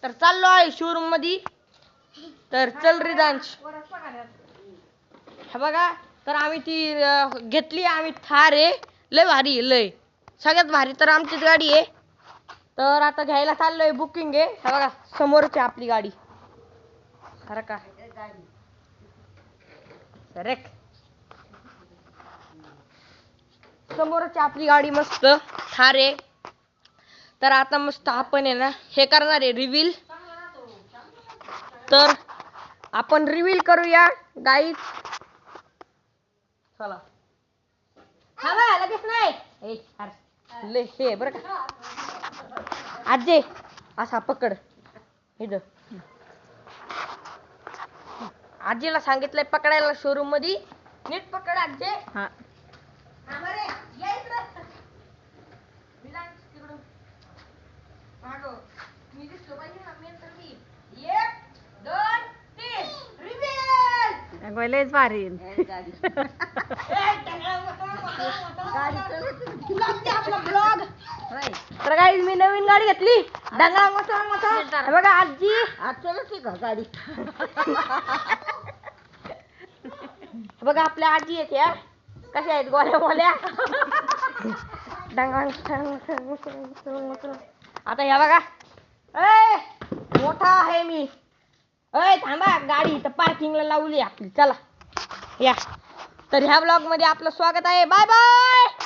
तर चाललो आहे शोरूम मध्ये. तर चल रिदांश. हे बघा तर आम्ही ती घेतली आम्ही थार आहे. लय भारी आहे लय. सगळ्यात भारी तर आमचीच गाडी आहे. तर आता घ्यायला चाललोय बुकिंग आहे. हे बघा समोरच आहे आपली गाडी. खरं का करेक्ट. समोरच आपली गाडी मस्त थार आहे. तर आता मस्त आपण आहे ना हे करणार आहे रिव्हील. तर आपण रिव्हील करूया गाईज. चला हा बा लगेच नाही लय हे बरं का आजे असा पकड इथं. आजीला सांगितलंय पकडायला शोरूम मध्ये. नीट पकड आजे. हा मी दिसलो पाहिजे ना मेन तर मी 1 2 3 रिव्हील. लयच भारी. तर गाईज मी नवीन गाडी घेतली. डांगळा मसा मसा. बघा आजी आजची का गाडी. बघा आपल्या आजी आहेत या कशा आहेत गोळ्या गोळ्या. आता ह्या बघा ए मोठा आहे मी. अय थांबा गाडी इथं पार्किंगला लावली आपली. चला या. तर ह्या ब्लॉग मध्ये आपलं स्वागत आहे. Bye bye.